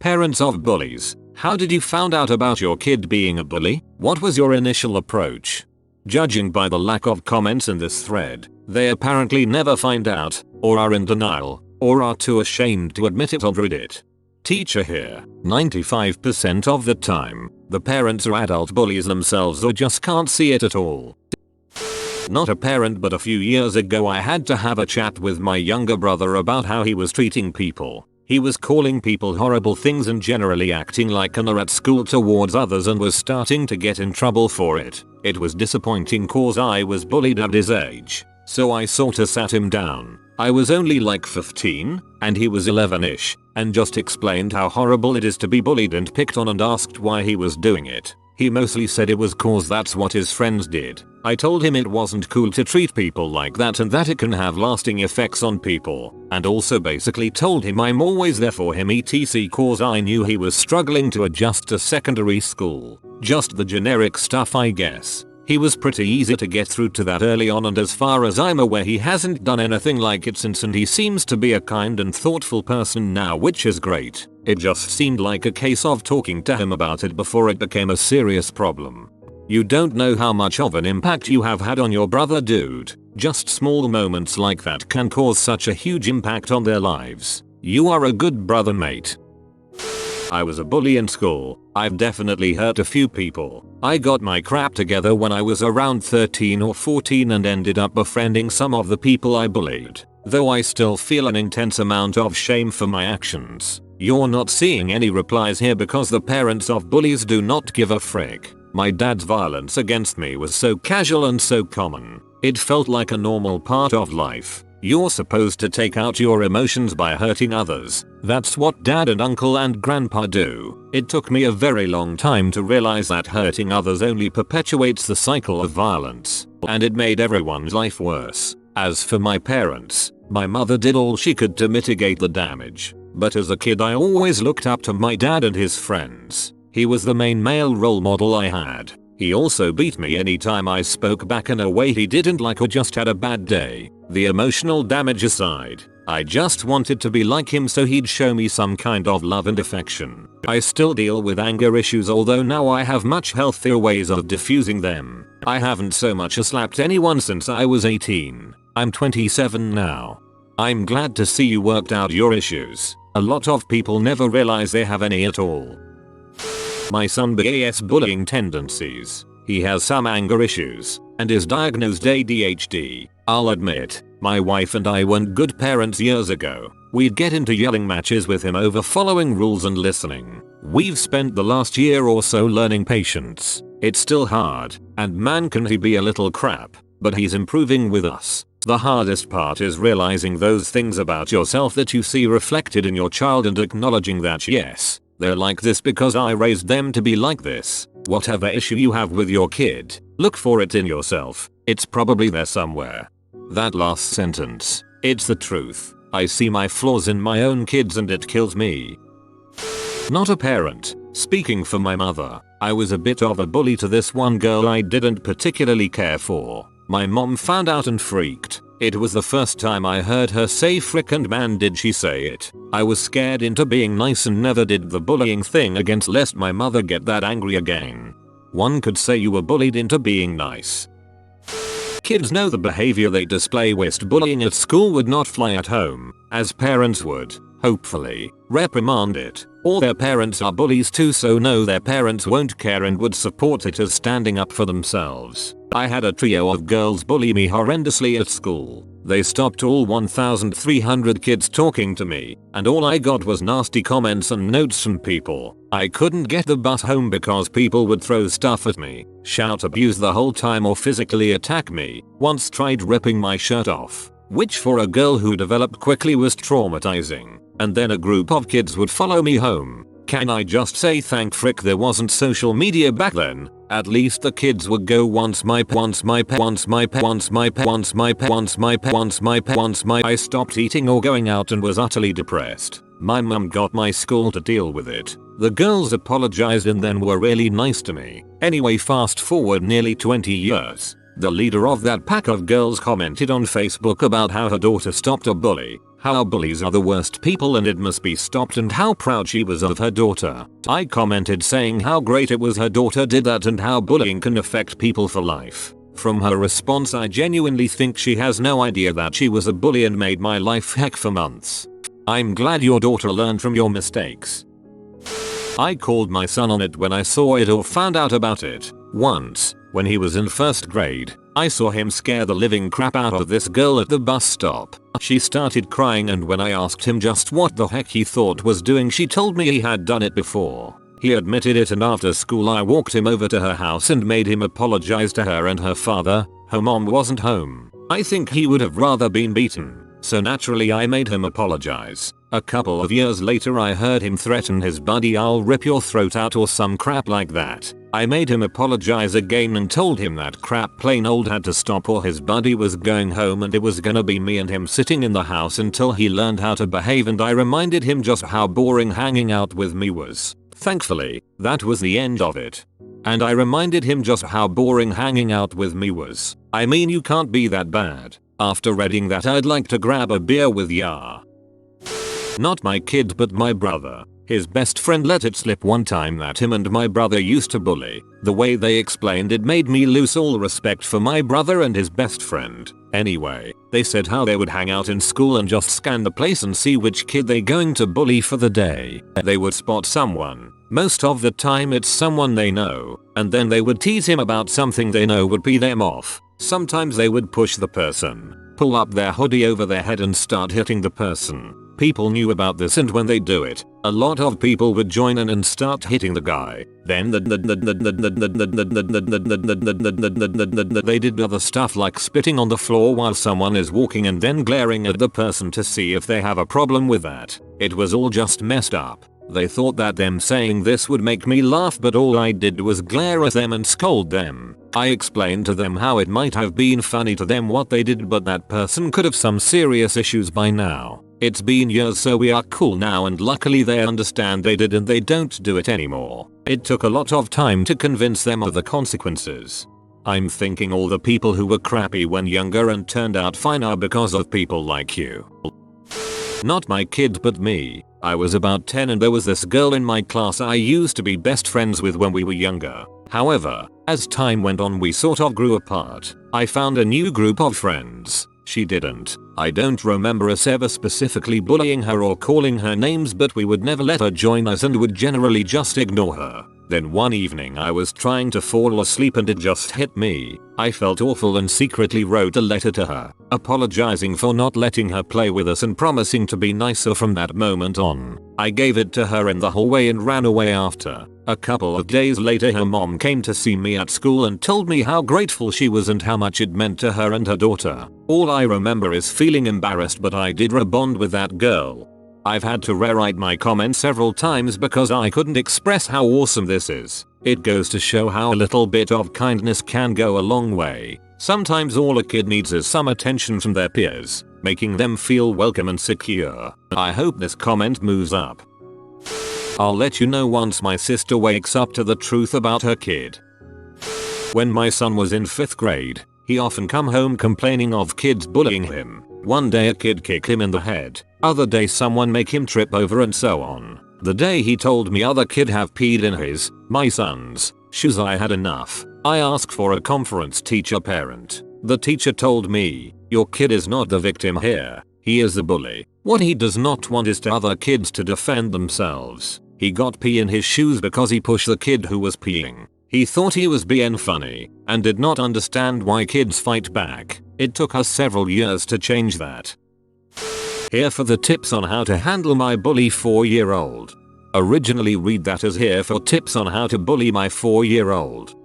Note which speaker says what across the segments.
Speaker 1: Parents of bullies, how did you find out about your kid being a bully? What was your initial approach? Judging by the lack of comments in this thread, they apparently never find out, or are in denial, or are too ashamed to admit it on Reddit. Teacher here, 95% of the time, the parents are adult bullies themselves or just can't see it at all. Not a parent, but a few years ago I had to have a chat with my younger brother about how he was treating people. He was calling people horrible things and generally acting like a nerd at school towards others and was starting to get in trouble for it. It was disappointing cause I was bullied at his age, so I sorta sat him down. I was only like 15 and he was 11ish and just explained how horrible it is to be bullied and picked on and asked why he was doing it. He mostly said it was cause that's what his friends did. I told him it wasn't cool to treat people like that and that it can have lasting effects on people, and also basically told him I'm always there for him etc cause I knew he was struggling to adjust to secondary school. Just the generic stuff I guess. He was pretty easy to get through to that early on, and as far as I'm aware he hasn't done anything like it since, and he seems to be a kind and thoughtful person now, which is great. It just seemed like a case of talking to him about it before it became a serious problem. You don't know how much of an impact you have had on your brother, dude. Just small moments like that can cause such a huge impact on their lives. You are a good brother, mate. I was a bully in school. I've definitely hurt a few people. I got my crap together when I was around 13 or 14 and ended up befriending some of the people I bullied, though I still feel an intense amount of shame for my actions. You're not seeing any replies here because the parents of bullies do not give a frick. My dad's violence against me was so casual and so common. It felt like a normal part of life. You're supposed to take out your emotions by hurting others. That's what dad and uncle and grandpa do. It took me a very long time to realize that hurting others only perpetuates the cycle of violence, and it made everyone's life worse. As for my parents, my mother did all she could to mitigate the damage, but as a kid I always looked up to my dad and his friends. He was the main male role model I had. He also beat me anytime I spoke back in a way he didn't like or just had a bad day. The emotional damage aside, I just wanted to be like him so he'd show me some kind of love and affection. I still deal with anger issues, although now I have much healthier ways of diffusing them. I haven't so much as slapped anyone since I was 18. I'm 27 now. I'm glad to see you worked out your issues. A lot of people never realize they have any at all. My son has bullying tendencies. He has some anger issues and is diagnosed ADHD. I'll admit, my wife and I weren't good parents years ago. We'd get into yelling matches with him over following rules and listening. We've spent the last year or so learning patience. It's still hard, and man can he be a little crap, but he's improving with us. The hardest part is realizing those things about yourself that you see reflected in your child and acknowledging that yes, they're like this because I raised them to be like this. Whatever issue you have with your kid, look for it in yourself. It's probably there somewhere. That last sentence, it's the truth. I see my flaws in my own kids and it kills me. Not a parent. Speaking for my mother, I was a bit of a bully to this one girl I didn't particularly care for. My mom found out and freaked. It was the first time I heard her say frick, and man did she say it. I was scared into being nice and never did the bullying thing against lest my mother get that angry again. One could say you were bullied into being nice. Kids know the behavior they display whilst bullying at school would not fly at home, as parents would, hopefully, reprimand it. All their parents are bullies too, so know their parents won't care and would support it as standing up for themselves. I had a trio of girls bully me horrendously at school. They stopped all 1,300 kids talking to me, and all I got was nasty comments and notes from people. I couldn't get the bus home because people would throw stuff at me, shout abuse the whole time, or physically attack me. Once tried ripping my shirt off, which for a girl who developed quickly was traumatizing. And then a group of kids would follow me home. Can I just say thank frick there wasn't social media back then? At least the kids would go once my I stopped eating or going out and was utterly depressed. My mum got my school to deal with it. The girls apologized and then were really nice to me. Anyway, fast forward nearly 20 years. The leader of that pack of girls commented on Facebook about how her daughter stopped a bully. how bullies are the worst people and it must be stopped and how proud she was of her daughter. I commented saying how great it was her daughter did that and how bullying can affect people for life. From her response I genuinely think she has no idea that she was a bully and made my life heck for months. I'm glad your daughter learned from your mistakes. I called my son on it when I saw it or found out about it. Once, when he was in first grade, I saw him scare the living crap out of this girl at the bus stop. She started crying and when I asked him just what the heck he thought was doing, she told me he had done it before. He admitted it and after school I walked him over to her house and made him apologize to her and her father. Her mom wasn't home. I think he would have rather been beaten. So naturally I made him apologize. A couple of years later I heard him threaten his buddy, "I'll rip your throat out" or some crap like that. I made him apologize again and told him that crap plain old had to stop or his buddy was going home and it was gonna be me and him sitting in the house until he learned how to behave, and I reminded him just how boring hanging out with me was. Thankfully, that was the end of it. And I reminded him just how boring hanging out with me was. I mean, you can't be that bad. After reading that I'd like to grab a beer with ya. Not my kid but my brother. His best friend let it slip one time that him and my brother used to bully. The way they explained it made me lose all respect for my brother and his best friend. Anyway, they said how they would hang out in school and just scan the place and see which kid they going to bully for the day. They would spot someone. Most of the time it's someone they know, and then they would tease him about something they know would pee them off. Sometimes they would push the person, pull up their hoodie over their head and start hitting the person. People knew about this and when they do it, a lot of people would join in and start hitting the guy. Then they did other stuff like spitting on the floor while someone is walking and then glaring at the person to see if they have a problem with that. It was all just messed up. They thought that them saying this would make me laugh, but all I did was glare at them and scold them. I explained to them how it might have been funny to them what they did, but that person could have some serious issues by now. It's been years so we are cool now and luckily they understand they did and they don't do it anymore. It took a lot of time to convince them of the consequences. I'm thinking all the people who were crappy when younger and turned out fine are because of people like you. Not my kid but me. I was about 10 and there was this girl in my class I used to be best friends with when we were younger. However, as time went on we sort of grew apart. I found a new group of friends. She didn't. I don't remember us ever specifically bullying her or calling her names, but we would never let her join us and would generally just ignore her. Then one evening I was trying to fall asleep and it just hit me. I felt awful and secretly wrote a letter to her, apologizing for not letting her play with us and promising to be nicer from that moment on. I gave it to her in the hallway and ran away after. A couple of days later her mom came to see me at school and told me how grateful she was and how much it meant to her and her daughter. All I remember is feeling embarrassed, but I did rebond with that girl. I've had to rewrite my comment several times because I couldn't express how awesome this is. It goes to show how a little bit of kindness can go a long way. Sometimes all a kid needs is some attention from their peers, making them feel welcome and secure. I hope this comment moves up. I'll let you know once my sister wakes up to the truth about her kid. When my son was in 5th grade, he often come home complaining of kids bullying him. One day a kid kicked him in the head, other day someone make him trip over and so on. The day he told me other kid have peed in my son's shoes I had enough. I asked for a conference teacher parent. The teacher told me, your kid is not the victim here, he is the bully. What he does not want is to other kids to defend themselves. He got pee in his shoes because he pushed the kid who was peeing. He thought he was being funny and did not understand why kids fight back. It took us several years to change that. Here for the tips on how to handle my bully 4-year-old. Originally read that as here for tips on how to bully my 4-year-old.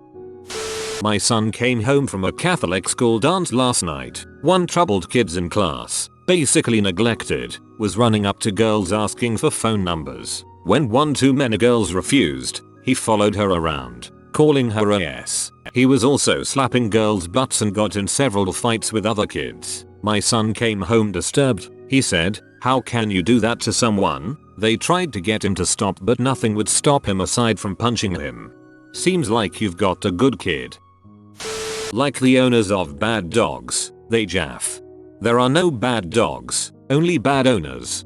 Speaker 1: My son came home from a Catholic school dance last night. One troubled kids in class, basically neglected, was running up to girls asking for phone numbers. When one too many girls refused, he followed her around, calling her a ass. He was also slapping girls' butts and got in several fights with other kids. My son came home disturbed. He said, "How can you do that to someone?" They tried to get him to stop but nothing would stop him aside from punching him. Seems like you've got a good kid. Like the owners of bad dogs, they jaff. There are no bad dogs, only bad owners.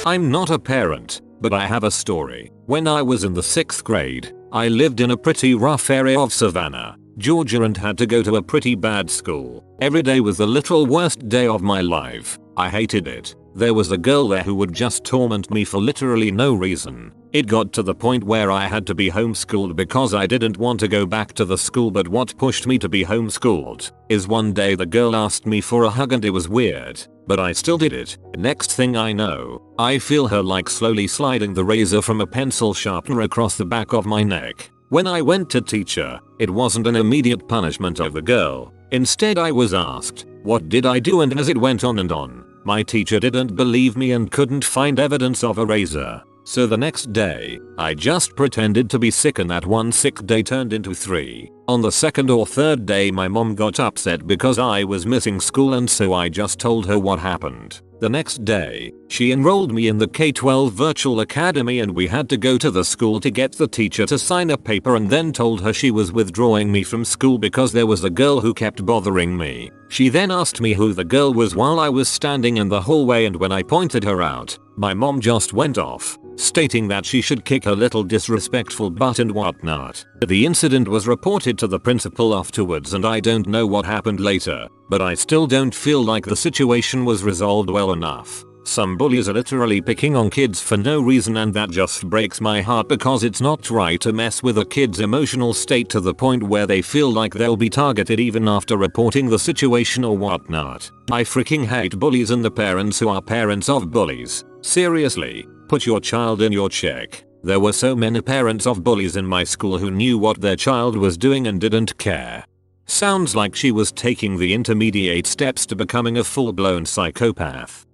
Speaker 1: I'm not a parent, but I have a story. When I was in the 6th grade, I lived in a pretty rough area of Savannah, Georgia, and had to go to a pretty bad school. Every day was the literal worst day of my life. I hated it. There was a girl there who would just torment me for literally no reason. It got to the point where I had to be homeschooled because I didn't want to go back to the school, but what pushed me to be homeschooled is one day the girl asked me for a hug and it was weird, but I still did it. Next thing I know, I feel her like slowly sliding the razor from a pencil sharpener across the back of my neck. When I went to teach her, it wasn't an immediate punishment of the girl. Instead, I was asked, what did I do? And as it went on and on, my teacher didn't believe me and couldn't find evidence of a razor. So the next day, I just pretended to be sick, and that one sick day turned into 3. On the 2nd or 3rd day, my mom got upset because I was missing school, and so I just told her what happened. The next day, she enrolled me in the K-12 virtual academy, and we had to go to the school to get the teacher to sign a paper, and then told her she was withdrawing me from school because there was a girl who kept bothering me. She then asked me who the girl was while I was standing in the hallway, and when I pointed her out, my mom just went off, stating that she should kick her little disrespectful butt and whatnot. The incident was reported to the principal afterwards, and I don't know what happened later, but I still don't feel like the situation was resolved well enough. Some bullies are literally picking on kids for no reason, and that just breaks my heart because it's not right to mess with a kid's emotional state to the point where they feel like they'll be targeted even after reporting the situation or whatnot. I freaking hate bullies and the parents who are parents of bullies. Seriously, put your child in your check. There were so many parents of bullies in my school who knew what their child was doing and didn't care. Sounds like she was taking the intermediate steps to becoming a full-blown psychopath.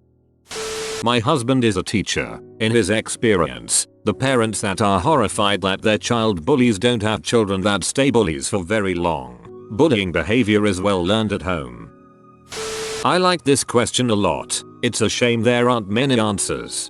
Speaker 1: My husband is a teacher. In his experience, the parents that are horrified that their child bullies don't have children that stay bullies for very long. Bullying behavior is well learned at home. I like this question a lot. It's a shame there aren't many answers.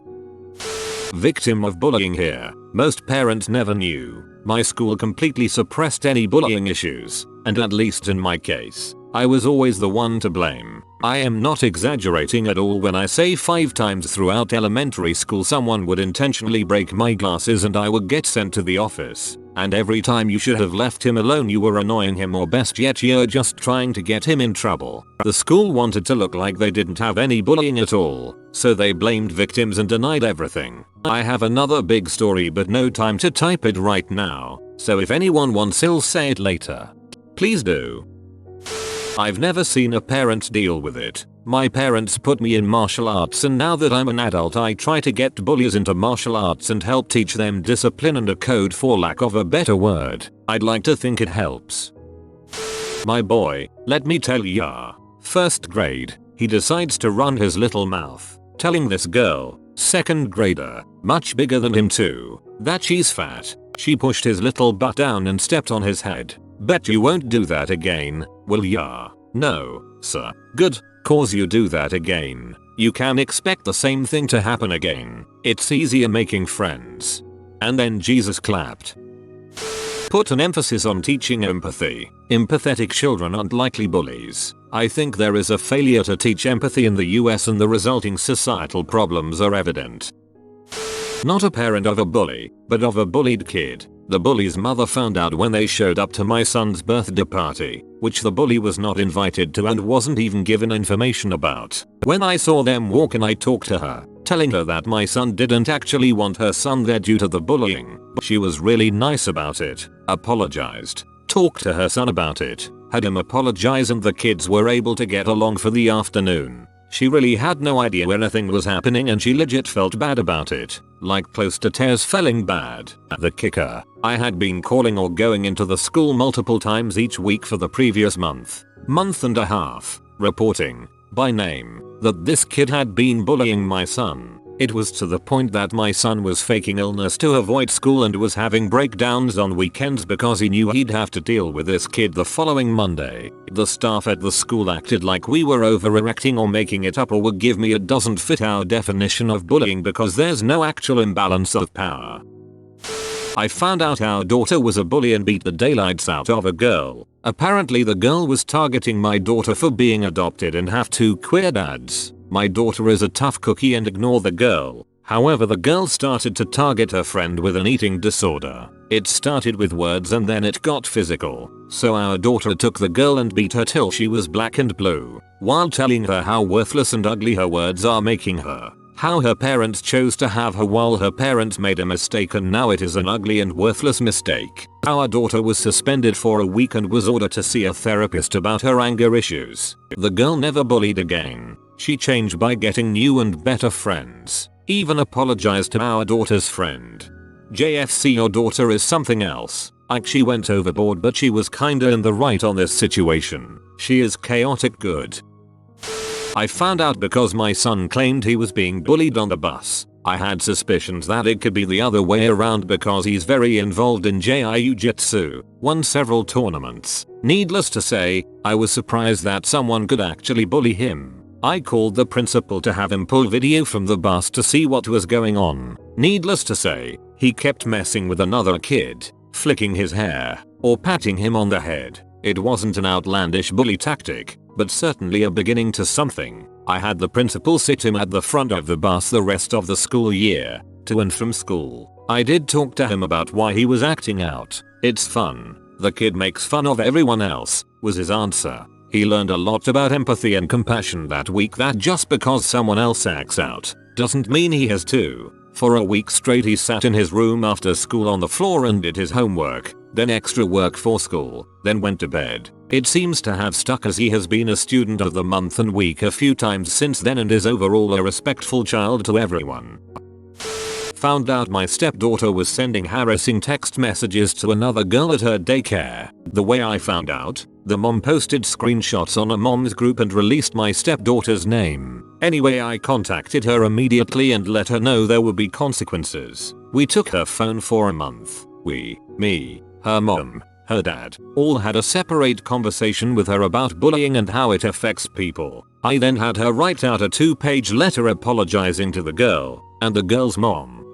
Speaker 1: Victim of bullying here. Most parents never knew. My school completely suppressed any bullying issues, and at least in my case, I was always the one to blame. I am not exaggerating at all when I say 5 times throughout elementary school someone would intentionally break my glasses and I would get sent to the office. And every time you should have left him alone, you were annoying him, or best yet, you're just trying to get him in trouble. The school wanted to look like they didn't have any bullying at all, so they blamed victims and denied everything. I have another big story but no time to type it right now, so if anyone wants, I'll say it later. Please do. I've never seen a parent deal with it. My parents put me in martial arts, and now that I'm an adult I try to get bullies into martial arts and help teach them discipline and a code, for lack of a better word. I'd like to think it helps. My boy, let me tell ya. 1st grade, he decides to run his little mouth, telling this girl, 2nd grader, much bigger than him too, that she's fat. She pushed his little butt down and stepped on his head. Bet you won't do that again, will ya? No, sir. Good, cause you do that again, you can expect the same thing to happen again. It's easier making friends. And then Jesus clapped. Put an emphasis on teaching empathy. Empathetic children aren't likely bullies. I think there is a failure to teach empathy in the US, and the resulting societal problems are evident. Not a parent of a bully, but of a bullied kid. The bully's mother found out when they showed up to my son's birthday party, which the bully was not invited to and wasn't even given information about. When I saw them walk in, I talked to her, telling her that my son didn't actually want her son there due to the bullying. She was really nice about it, apologized, talked to her son about it, had him apologize, and the kids were able to get along for the afternoon. She really had no idea anything was happening, and she legit felt bad about it, like close to tears feeling bad. The kicker, I had been calling or going into the school multiple times each week for the previous month and a half, reporting, by name, that this kid had been bullying my son. It was to the point that my son was faking illness to avoid school and was having breakdowns on weekends because he knew he'd have to deal with this kid the following Monday. The staff at the school acted like we were overreacting or making it up, or would give me it doesn't fit our definition of bullying because there's no actual imbalance of power. I found out our daughter was a bully and beat the daylights out of a girl. Apparently the girl was targeting my daughter for being adopted and have 2 queer dads. My daughter is a tough cookie and ignore the girl. However, the girl started to target her friend with an eating disorder. It started with words and then it got physical. So our daughter took the girl and beat her till she was black and blue, while telling her how worthless and ugly her words are making her. How her parents chose to have her while her parents made a mistake and now it is an ugly and worthless mistake. Our daughter was suspended for a week and was ordered to see a therapist about her anger issues. The girl never bullied again. She changed by getting new and better friends. Even apologized to our daughter's friend. JFC, your daughter is something else. She went overboard, but she was kinda in the right on this situation. She is chaotic good. I found out because my son claimed he was being bullied on the bus. I had suspicions that it could be the other way around because he's very involved in jiu-jitsu, won several tournaments. Needless to say, I was surprised that someone could actually bully him. I called the principal to have him pull video from the bus to see what was going on. Needless to say, he kept messing with another kid, flicking his hair, or patting him on the head. It wasn't an outlandish bully tactic, but certainly a beginning to something. I had the principal sit him at the front of the bus the rest of the school year, to and from school. I did talk to him about why he was acting out. It's fun. The kid makes fun of everyone else, was his answer. He learned a lot about empathy and compassion that week, that just because someone else acts out doesn't mean he has to. For a week straight he sat in his room after school on the floor and did his homework, then extra work for school, then went to bed. It seems to have stuck as he has been a student of the month and week a few times since then and is overall a respectful child to everyone. Found out my stepdaughter was sending harassing text messages to another girl at her daycare. The way I found out, the mom posted screenshots on a mom's group and released my stepdaughter's name. Anyway, I contacted her immediately and let her know there would be consequences. We took her phone for a month. Me, her mom, her dad, all had a separate conversation with her about bullying and how it affects people. I then had her write out a 2-page letter apologizing to the girl and the girl's mom.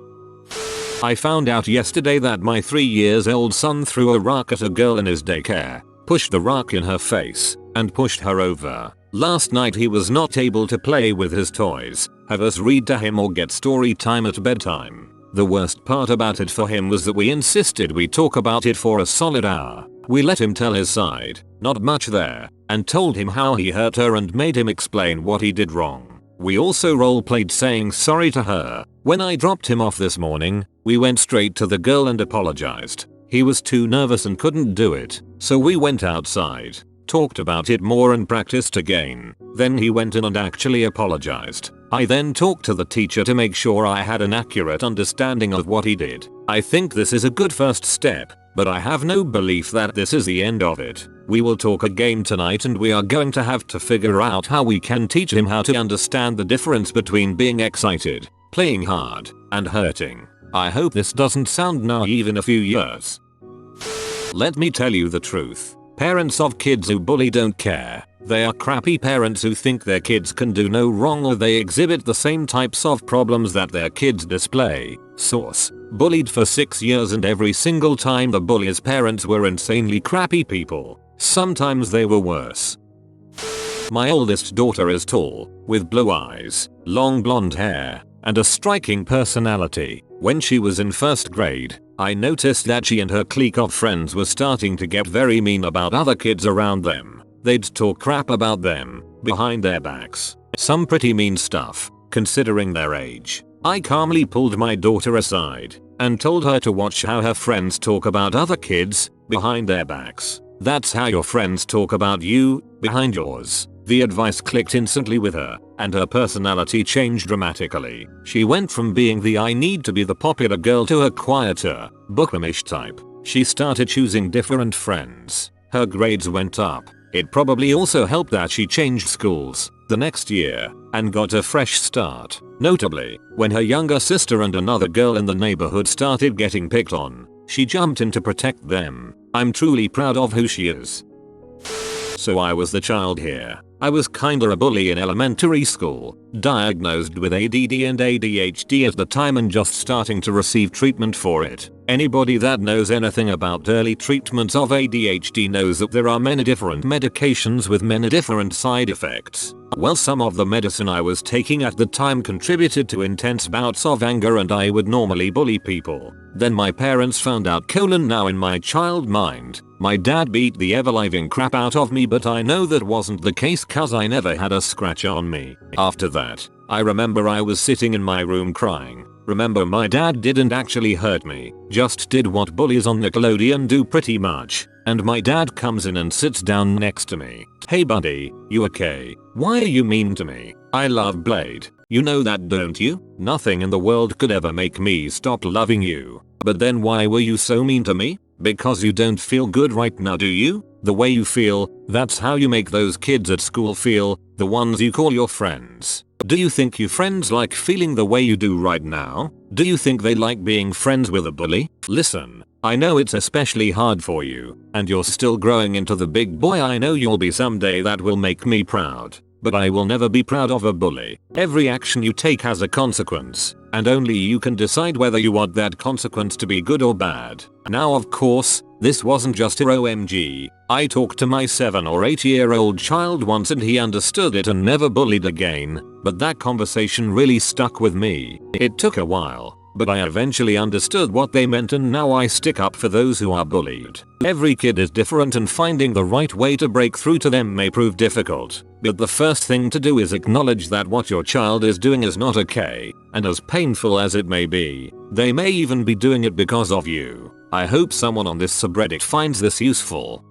Speaker 1: I found out yesterday that my 3-year-old son threw a rock at a girl in his daycare, pushed the rock in her face, and pushed her over. Last night he was not able to play with his toys, have us read to him or get story time at bedtime. The worst part about it for him was that we insisted we talk about it for a solid hour. We let him tell his side, not much there, and told him how he hurt her and made him explain what he did wrong. We also role-played saying sorry to her. When I dropped him off this morning, we went straight to the girl and apologized. He was too nervous and couldn't do it, so we went outside, talked about it more and practiced again. Then he went in and actually apologized. I then talked to the teacher to make sure I had an accurate understanding of what he did. I think this is a good first step, but I have no belief that this is the end of it. We will talk again tonight and we are going to have to figure out how we can teach him how to understand the difference between being excited, playing hard, and hurting. I hope this doesn't sound naive in a few years. Let me tell you the truth. Parents of kids who bully don't care. They are crappy parents who think their kids can do no wrong, or they exhibit the same types of problems that their kids display. Source: bullied for 6 years and every single time the bully's parents were insanely crappy people. Sometimes they were worse. My oldest daughter is tall, with blue eyes, long blonde hair, and a striking personality. When she was in first grade, I noticed that she and her clique of friends were starting to get very mean about other kids around them. They'd talk crap about them, behind their backs. Some pretty mean stuff, considering their age. I calmly pulled my daughter aside, and told her to watch how her friends talk about other kids, behind their backs. That's how your friends talk about you, behind yours. The advice clicked instantly with her, and her personality changed dramatically. She went from being the I need to be the popular girl to a quieter, bookwormish type. She started choosing different friends. Her grades went up. It probably also helped that she changed schools the next year and got a fresh start. Notably, when her younger sister and another girl in the neighborhood started getting picked on, she jumped in to protect them. I'm truly proud of who she is. So I was the child here. I was kinda a bully in elementary school, diagnosed with ADD and ADHD at the time and just starting to receive treatment for it. Anybody that knows anything about early treatment of ADHD knows that there are many different medications with many different side effects. Well, some of the medicine I was taking at the time contributed to intense bouts of anger and I would normally bully people. Then my parents found out. Now in my child mind, my dad beat the ever-living crap out of me, but I know that wasn't the case cause I never had a scratch on me. After that, I remember I was sitting in my room crying. Remember, my dad didn't actually hurt me, just did what bullies on Nickelodeon do pretty much. And my dad comes in and sits down next to me. Hey buddy, you okay? Why are you mean to me? I love Blade. You know that, don't you? Nothing in the world could ever make me stop loving you. But then why were you so mean to me? Because you don't feel good right now, do you? The way you feel, that's how you make those kids at school feel, the ones you call your friends. Do you think your friends like feeling the way you do right now? Do you think they like being friends with a bully? Listen, I know it's especially hard for you, and you're still growing into the big boy I know you'll be someday. That will make me proud. But I will never be proud of a bully. Every action you take has a consequence, and only you can decide whether you want that consequence to be good or bad. Now of course, this wasn't just a OMG. I talked to my 7 or 8-year-old child once and he understood it and never bullied again, but that conversation really stuck with me. It took a while, but I eventually understood what they meant and now I stick up for those who are bullied. Every kid is different and finding the right way to break through to them may prove difficult, but the first thing to do is acknowledge that what your child is doing is not okay, and as painful as it may be, they may even be doing it because of you. I hope someone on this subreddit finds this useful.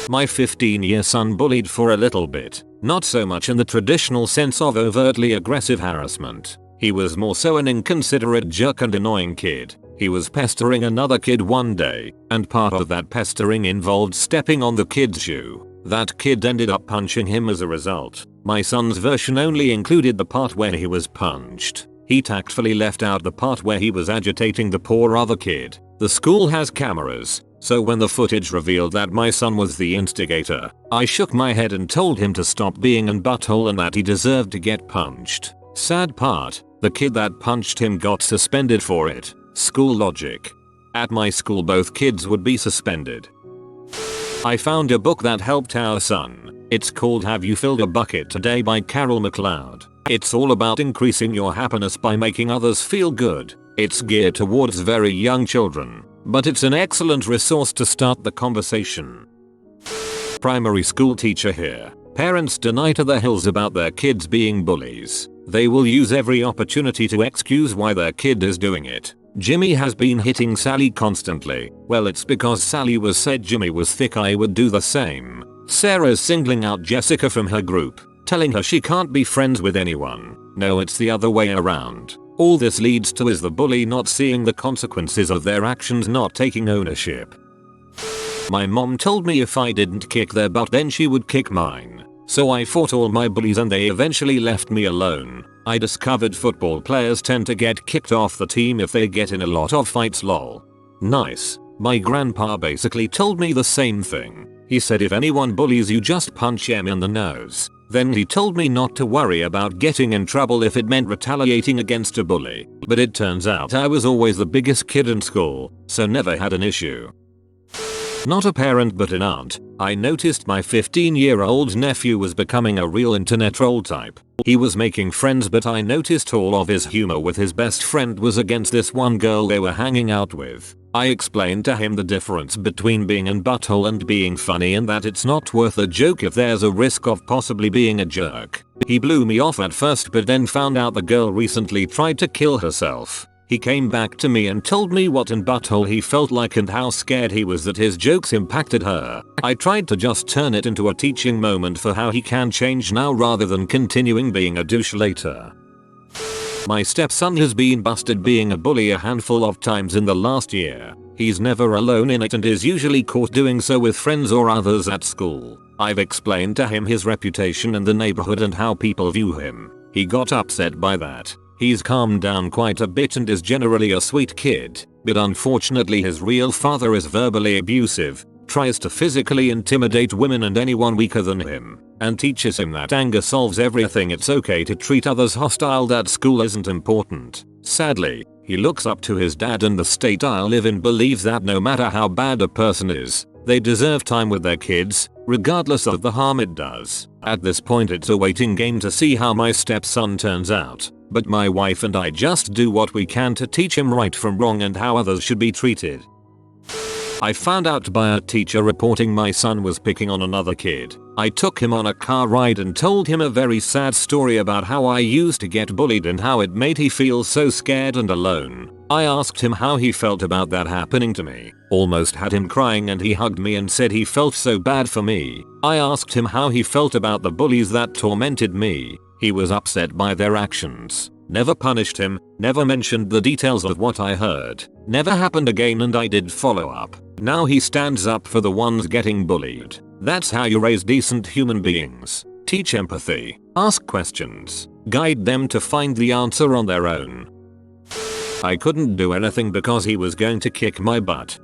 Speaker 1: My 15-year son bullied for a little bit, not so much in the traditional sense of overtly aggressive harassment. He was more so an inconsiderate jerk and annoying kid. He was pestering another kid one day, and part of that pestering involved stepping on the kid's shoe. That kid ended up punching him as a result. My son's version only included the part where he was punched. He tactfully left out the part where he was agitating the poor other kid. The school has cameras, so when the footage revealed that my son was the instigator, I shook my head and told him to stop being an butthole and that he deserved to get punched. Sad part, the kid that punched him got suspended for it. School logic. At my school both kids would be suspended. I found a book that helped our son. It's called Have You Filled a Bucket Today by Carol McLeod. It's all about increasing your happiness by making others feel good. It's geared towards very young children, but it's an excellent resource to start the conversation. Primary school teacher here. Parents deny to the hills about their kids being bullies. They will use every opportunity to excuse why their kid is doing it. Jimmy has been hitting Sally constantly. Well, it's because Sally was said Jimmy was thick. I would do the same. Sarah's singling out Jessica from her group, telling her she can't be friends with anyone. No, it's the other way around. All this leads to is the bully not seeing the consequences of their actions, not taking ownership. My mom told me if I didn't kick their butt then she would kick mine. So I fought all my bullies and they eventually left me alone. I discovered football players tend to get kicked off the team if they get in a lot of fights, lol. Nice. My grandpa basically told me the same thing. He said if anyone bullies you just punch him in the nose. Then he told me not to worry about getting in trouble if it meant retaliating against a bully. But it turns out I was always the biggest kid in school, so never had an issue. Not a parent but an aunt, I noticed my 15-year-old nephew was becoming a real internet troll type. He was making friends but I noticed all of his humor with his best friend was against this one girl they were hanging out with. I explained to him the difference between being an butthole and being funny and that it's not worth a joke if there's a risk of possibly being a jerk. He blew me off at first but then found out the girl recently tried to kill herself. He came back to me and told me what an butthole he felt like and how scared he was that his jokes impacted her. I tried to just turn it into a teaching moment for how he can change now rather than continuing being a douche later. My stepson has been busted being a bully a handful of times in the last year. He's never alone in it and is usually caught doing so with friends or others at school. I've explained to him his reputation in the neighborhood and how people view him. He got upset by that. He's calmed down quite a bit and is generally a sweet kid, but unfortunately his real father is verbally abusive, tries to physically intimidate women and anyone weaker than him, and teaches him that anger solves everything. It's okay to treat others hostile, that school isn't important. Sadly, He looks up to his dad and the state I live in believes that no matter how bad a person is, they deserve time with their kids, regardless of the harm it does. At this point it's a waiting game to see how my stepson turns out, but my wife and I just do what we can to teach him right from wrong and how others should be treated. I found out by a teacher reporting my son was picking on another kid. I took him on a car ride and told him a very sad story about how I used to get bullied and how it made he feel so scared and alone. I asked him how he felt about that happening to me. Almost had him crying and he hugged me and said he felt so bad for me. I asked him how he felt about the bullies that tormented me. He was upset by their actions. Never punished him, never mentioned the details of what I heard. Never happened again and I did follow up. Now he stands up for the ones getting bullied. That's how you raise decent human beings. Teach empathy, ask questions, guide them to find the answer on their own. I couldn't do anything because he was going to kick my butt.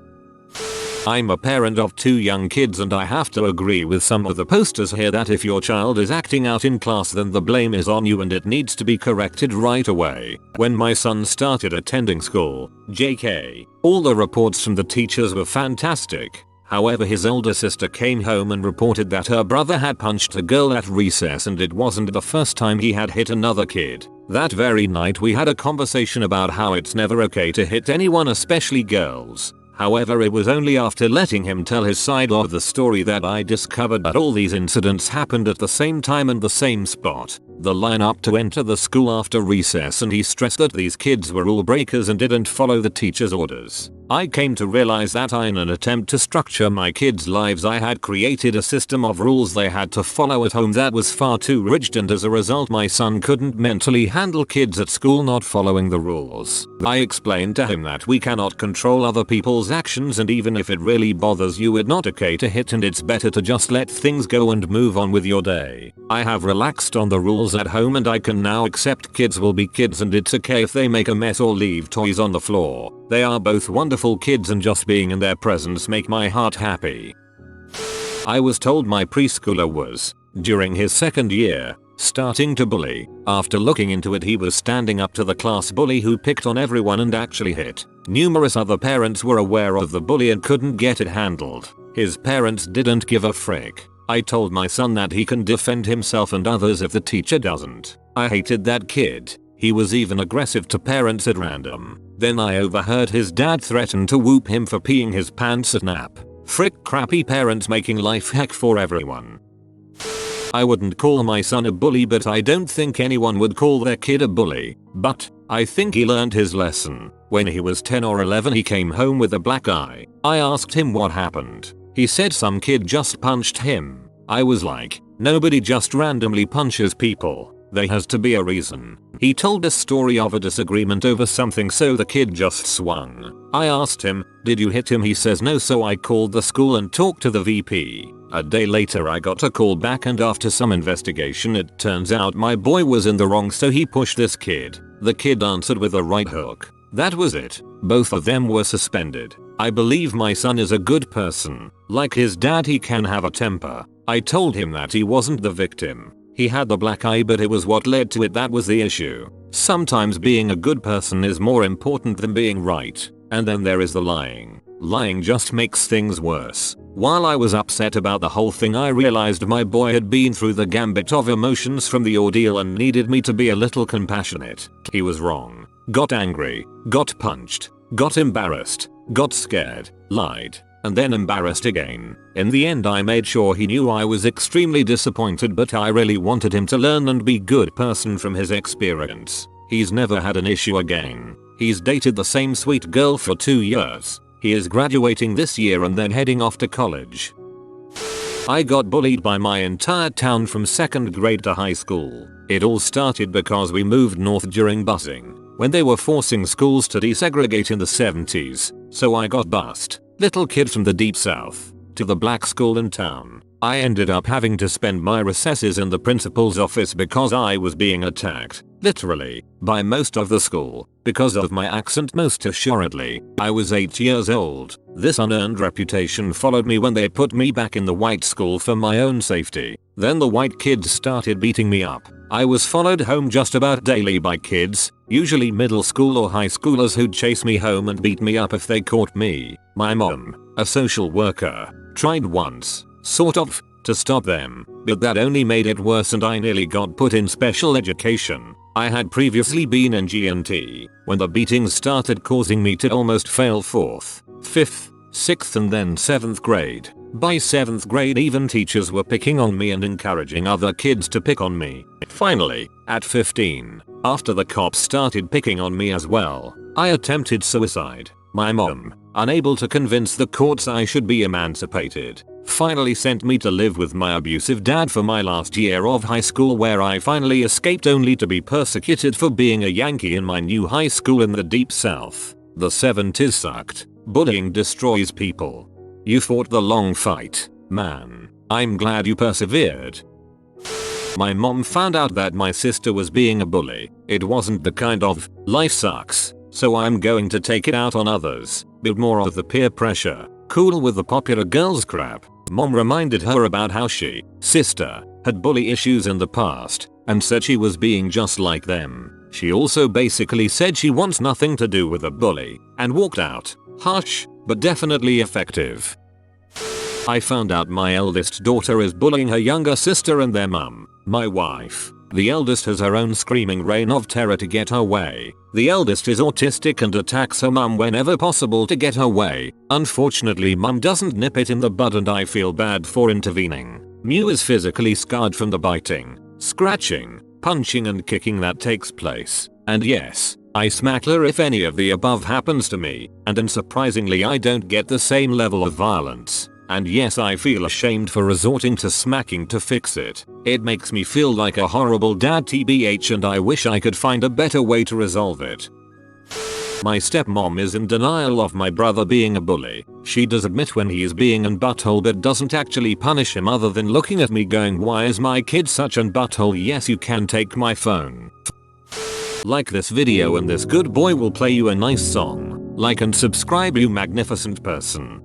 Speaker 1: I'm a parent of 2 young kids and I have to agree with some of the posters here that if your child is acting out in class then the blame is on you and it needs to be corrected right away. When my son started attending school, JK, all the reports from the teachers were fantastic. However, his older sister came home and reported that her brother had punched a girl at recess and it wasn't the first time he had hit another kid. That very night we had a conversation about how it's never okay to hit anyone, especially girls. However, it was only after letting him tell his side of the story that I discovered that all these incidents happened at the same time and the same spot. The lineup to enter the school after recess, and he stressed that these kids were rule breakers and didn't follow the teacher's orders. I came to realize that in an attempt to structure my kids' lives I had created a system of rules they had to follow at home that was far too rigid, and as a result my son couldn't mentally handle kids at school not following the rules. I explained to him that we cannot control other people's actions and even if it really bothers you it's not okay to hit and it's better to just let things go and move on with your day. I have relaxed on the rules at home and I can now accept kids will be kids and it's okay if they make a mess or leave toys on the floor. They are both wonderful kids and just being in their presence make my heart happy. I was told my preschooler was, during his 2nd year, starting to bully. After looking into it he was standing up to the class bully who picked on everyone and actually hit. Numerous other parents were aware of the bully and couldn't get it handled. His parents didn't give a frick. I told my son that he can defend himself and others if the teacher doesn't. I hated that kid. He was even aggressive to parents at random. Then I overheard his dad threaten to whoop him for peeing his pants at nap. Frick, crappy parents making life heck for everyone. I wouldn't call my son a bully, but I don't think anyone would call their kid a bully. But I think he learned his lesson. When he was 10 or 11 he came home with a black eye. I asked him what happened. He said some kid just punched him. I was like, nobody just randomly punches people. There has to be a reason. He told a story of a disagreement over something, so the kid just swung. I asked him, did you hit him? He says no, so I called the school and talked to the VP. A day later I got a call back and after some investigation it turns out my boy was in the wrong, so he pushed this kid. The kid answered with a right hook. That was it. Both of them were suspended. I believe my son is a good person. Like his dad, he can have a temper. I told him that he wasn't the victim. He had the black eye, but it was what led to it that was the issue. Sometimes being a good person is more important than being right. And then there is the lying. Lying just makes things worse. While I was upset about the whole thing, I realized my boy had been through the gambit of emotions from the ordeal and needed me to be a little compassionate. He was wrong. Got angry. Got punched. Got embarrassed. Got scared. Lied. And then embarrassed again. In the end I made sure he knew I was extremely disappointed, but I really wanted him to learn and be a good person from his experience. He's never had an issue again. He's dated the same sweet girl for 2 years. He is graduating this year and then heading off to college. I got bullied by my entire town from 2nd grade to high school. It all started because we moved north during busing, when they were forcing schools to desegregate in the 70s, so I got bused. Little kid from the deep south, to the black school in town. I ended up having to spend my recesses in the principal's office because I was being attacked, literally, by most of the school, because of my accent most assuredly. I was 8 years old. This unearned reputation followed me when they put me back in the white school for my own safety. Then the white kids started beating me up. I was followed home just about daily by kids, usually middle school or high schoolers who'd chase me home and beat me up if they caught me. My mom, a social worker, tried once, sort of, to stop them, but that only made it worse and I nearly got put in special education. I had previously been in G&T when the beatings started causing me to almost fail 4th, 5th, 6th and then 7th grade. By 7th grade even teachers were picking on me and encouraging other kids to pick on me. Finally, at 15, after the cops started picking on me as well, I attempted suicide. My mom, unable to convince the courts I should be emancipated, finally sent me to live with my abusive dad for my last year of high school, where I finally escaped only to be persecuted for being a Yankee in my new high school in the deep south. The 70s sucked. Bullying destroys people. You fought the long fight, man. I'm glad you persevered. My mom found out that my sister was being a bully. It wasn't the kind of life sucks, so I'm going to take it out on others, but more of the peer pressure. Cool with the popular girls crap. Mom reminded her about how sister, had bully issues in the past and said she was being just like them. She also basically said she wants nothing to do with a bully and walked out. Harsh, but definitely effective. I found out my eldest daughter is bullying her younger sister and their mum, my wife. The eldest has her own screaming reign of terror to get her way. The eldest is autistic and attacks her mum whenever possible to get her way. Unfortunately, mum doesn't nip it in the bud and I feel bad for intervening. Mew is physically scarred from the biting, scratching, punching and kicking that takes place. And yes, I smack her if any of the above happens to me, and unsurprisingly I don't get the same level of violence. And yes, I feel ashamed for resorting to smacking to fix it. It makes me feel like a horrible dad tbh and I wish I could find a better way to resolve it. My stepmom is in denial of my brother being a bully. She does admit when he is being an butthole but doesn't actually punish him other than looking at me going, why is my kid such an butthole? Yes, you can take my phone. Like this video and this good boy will play you a nice song. Like and subscribe, you magnificent person.